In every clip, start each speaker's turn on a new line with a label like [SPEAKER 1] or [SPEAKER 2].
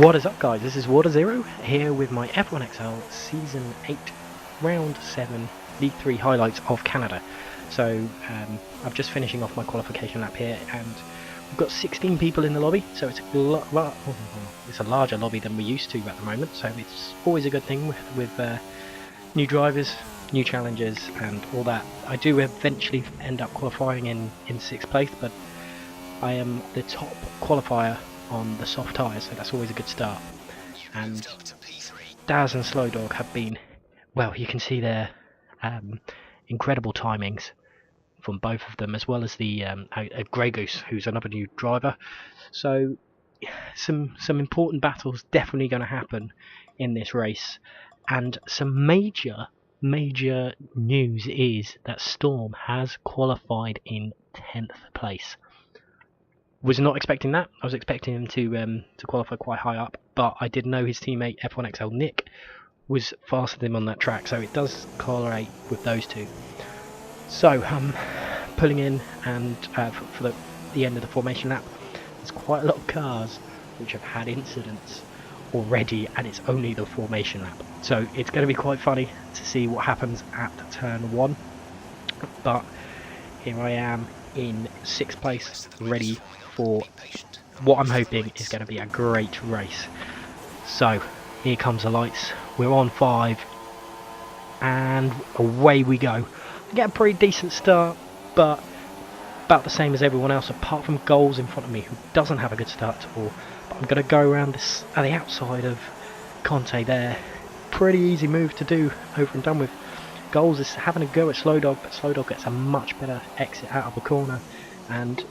[SPEAKER 1] What is up, guys? This is Water Zero here with my F1xl Season 8 Round 7 League 3 highlights of Canada. So I'm just finishing off my qualification lap here, and we've got 16 people in the lobby, so it's a larger lobby than we're used to at the moment, so it's always a good thing with new drivers, new challenges and all that. I do eventually end up qualifying in 6th place, but I am the top qualifier on the soft tyres, so that's always a good start. And Daz and Slow Dog have been, well, you can see their incredible timings from both of them, as well as the Grey Goose, who's another new driver. So some important battles definitely going to happen in this race, and some major news is that Storm has qualified in 10th place. Was not expecting that. I was expecting him to qualify quite high up, but I did know his teammate F1xl Nick was faster than him on that track, so it does correlate with those two. So pulling in, and for the end of the formation lap, there's quite a lot of cars which have had incidents already, and it's only the formation lap, so it's going to be quite funny to see what happens at turn 1. But here I am in 6th place, ready for what I'm hoping is going to be a great race. So here comes the lights, we're on 5 and away we go. I get a pretty decent start, but about the same as everyone else apart from Goals in front of me, who doesn't have a good start at all. But I'm going to go around this at the outside of Conte there. Pretty easy move to do, over and done with. Goals is having a go at Slow Dog, but Slow Dog gets a much better exit out of the corner, and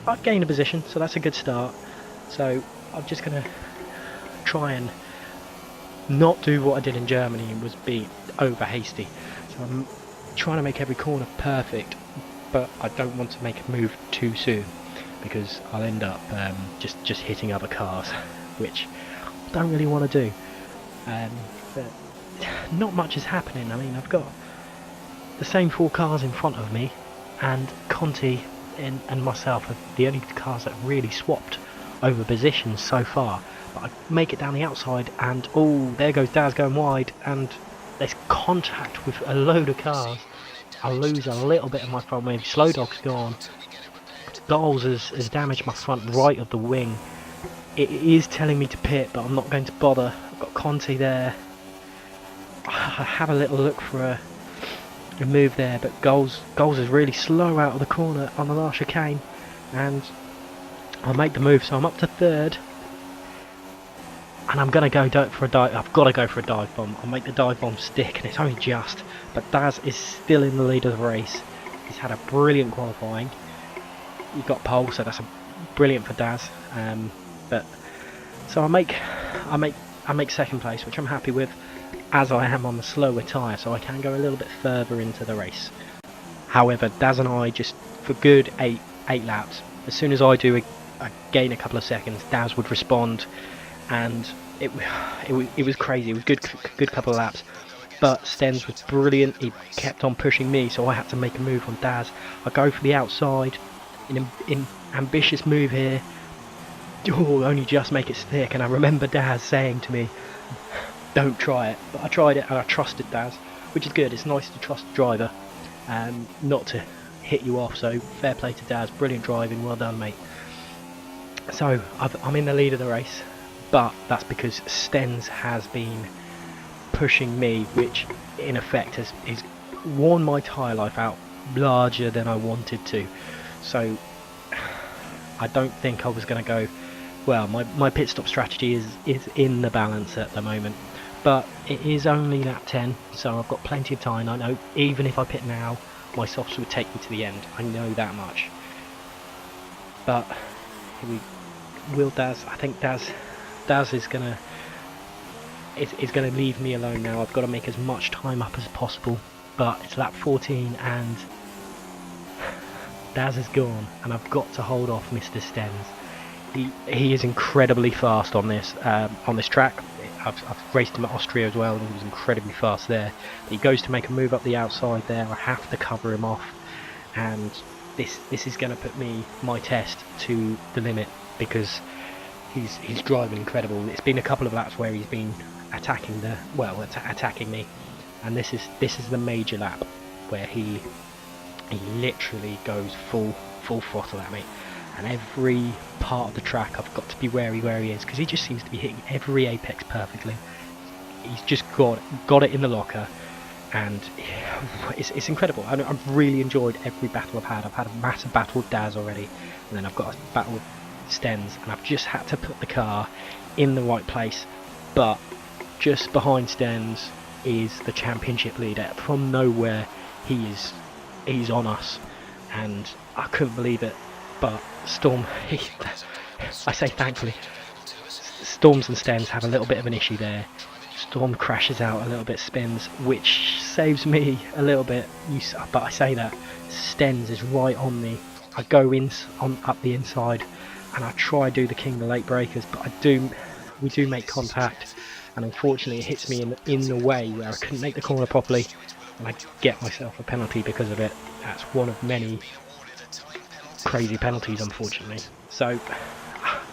[SPEAKER 1] I've gained a position, so that's a good start. So I'm just going to try and not do what I did in Germany and was be over hasty. So I'm trying to make every corner perfect, but I don't want to make a move too soon, because I'll end up just hitting other cars, which I don't really want to do. But not much is happening. I mean, I've got the same 4 cars in front of me, and Conti and myself are the only cars that have really swapped over positions so far. But I make it down the outside, and oh, there goes Daz going wide, and there's contact with a load of cars. I lose a little bit of my front wing. Slow Dog's gone. Goals has damaged my front right of the wing. It is telling me to pit, but I'm not going to bother. I've got Conti there. I have a little look for a move there, but Goals is really slow out of the corner on the last chicane, and I'll make the move. So I'm up to 3rd, and I'm gonna go for a dive. I've got to go for a dive bomb. I'll make the dive bomb stick, and it's only just. But Daz is still in the lead of the race. He's had a brilliant qualifying. He got pole, so that's brilliant for Daz. But so I make 2nd place, which I'm happy with, as I am on the slower tyre, so I can go a little bit further into the race. However, Daz and I, just for good 8 laps, as soon as I do gain a couple of seconds, Daz would respond, and it was crazy. It was good couple of laps, but Stens was brilliant. He kept on pushing me, so I had to make a move on Daz. I go for the outside in ambitious move here. Oh, only just make it stick, and I remember Daz saying to me, don't try it, but I tried it and I trusted Daz, which is good. It's nice to trust the driver and not to hit you off, so fair play to Daz. Brilliant driving, well done mate. So I'm in the lead of the race, but that's because Stens has been pushing me, which in effect has worn my tyre life out larger than I wanted to. So I don't think I was going to go well. My pit stop strategy is in the balance at the moment, but it is only lap 10, so I've got plenty of time. I know even if I pit now, my softs would take me to the end. I know that much. But will Daz? I think Daz is gonna leave me alone now. I've got to make as much time up as possible. But it's lap 14 and Daz is gone, and I've got to hold off Mr. Stens. He is incredibly fast on this track. I've raced him at Austria as well, and he was incredibly fast there. But he goes to make a move up the outside there. I have to cover him off, and this is going to put my test to the limit, because he's driving incredible. It's been a couple of laps where he's been attacking attacking me, and this is the major lap where he literally goes full throttle at me, and every part of the track I've got to be wary where he is, because he just seems to be hitting every apex perfectly. He's just got it in the locker, and it's incredible. I've really enjoyed every battle I've had. I've had a massive battle with Daz already, and then I've got a battle with Stens, and I've just had to put the car in the right place. But just behind Stens is the championship leader. From nowhere, he's on us, and I couldn't believe it. But Storm, I say thankfully, Storms and Stens have a little bit of an issue there. Storm crashes out a little bit, spins, which saves me a little bit. But I say that Stens is right on me. I go up the inside, and I try do the King of the Lake breakers, but we do make contact, and unfortunately it hits me in the way where I couldn't make the corner properly, and I get myself a penalty because of it. That's one of many crazy penalties, unfortunately. So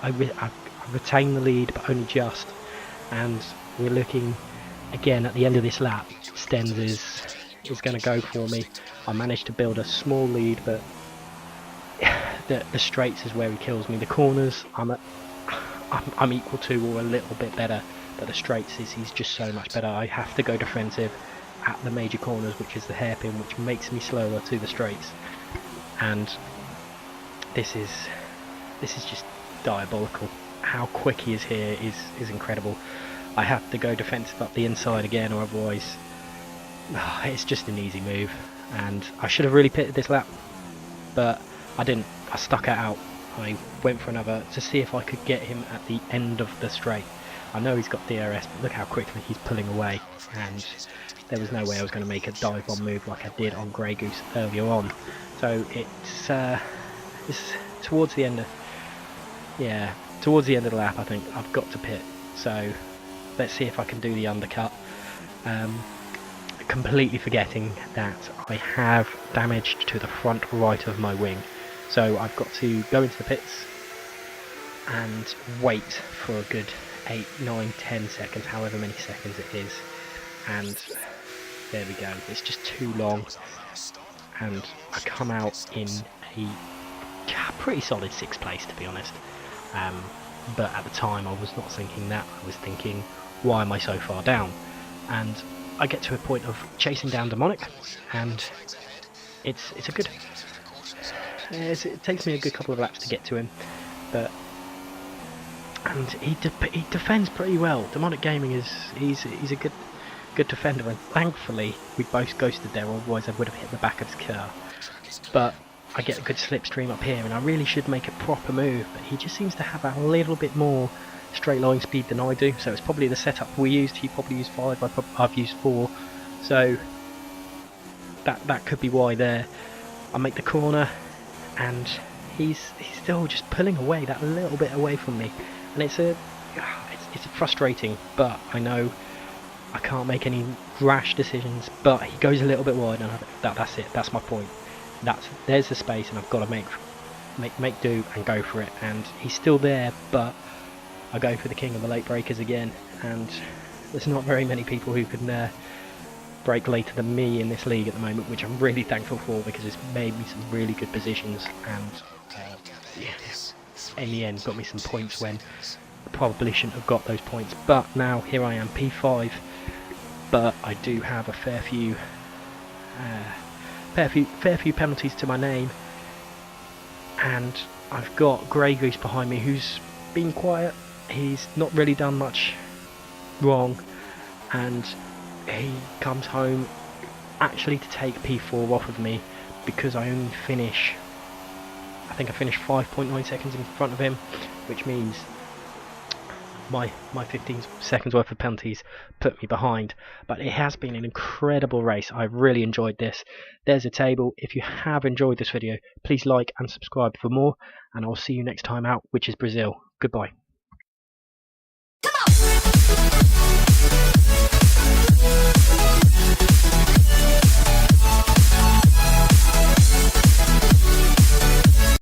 [SPEAKER 1] I retain the lead, but only just, and we're looking again at the end of this lap. Stens is going to go for me. I managed to build a small lead, but the straights is where he kills me. The corners I'm equal to or a little bit better, but the straights he's just so much better. I have to go defensive at the major corners, which is the hairpin, which makes me slower to the straights, and this is just diabolical. How quick he is here is incredible. I have to go defensive up the inside again, or otherwise it's just an easy move, and I should have really pitted this lap, but I didn't. I stuck it out. I went for another to see if I could get him at the end of the straight. I know he's got DRS, but look how quickly he's pulling away, and there was no way I was going to make a dive bomb move like I did on Grey Goose earlier on. So it's towards the end of the lap. I think I've got to pit, so let's see if I can do the undercut. Completely forgetting that I have damage to the front right of my wing, so I've got to go into the pits and wait for a good 8, 9, 10 seconds, however many seconds it is, and there we go. It's just too long, and I come out in a pretty solid 6th place, to be honest. But at the time I was not thinking that. I was thinking, why am I so far down? And I get to a point of chasing down Demonic, and it takes me a good couple of laps to get to him, and he defends pretty well. Demonic Gaming he's a good defender, and thankfully we both ghosted there, otherwise I would have hit the back of his car. But I get a good slipstream up here, and I really should make a proper move, but he just seems to have a little bit more straight line speed than I do, so it's probably the setup we used. He probably used 5, I've used 4, so that could be why there. I make the corner, and he's still just pulling away that little bit away from me, and it's frustrating, but I know I can't make any rash decisions, but he goes a little bit wide, and that's it. That's my point. There's the space, and I've got to make do and go for it, and he's still there, but I go for the King of the Lake breakers again, and there's not very many people who can break later than me in this league at the moment, which I'm really thankful for, because it's made me some really good positions, and in the end got me some points when I probably shouldn't have got those points. But now here I am, P5, but I do have a fair few penalties to my name, and I've got Grey Goose behind me, who's been quiet. He's not really done much wrong, and he comes home actually to take P4 off of me, because I only finish, I think I finished 5.9 seconds in front of him, which means my 15 seconds worth of penalties put me behind. But it has been an incredible race. I've really enjoyed this. There's a table. If you have enjoyed this video, please like and subscribe for more, and I'll see you next time out, which is Brazil. Goodbye.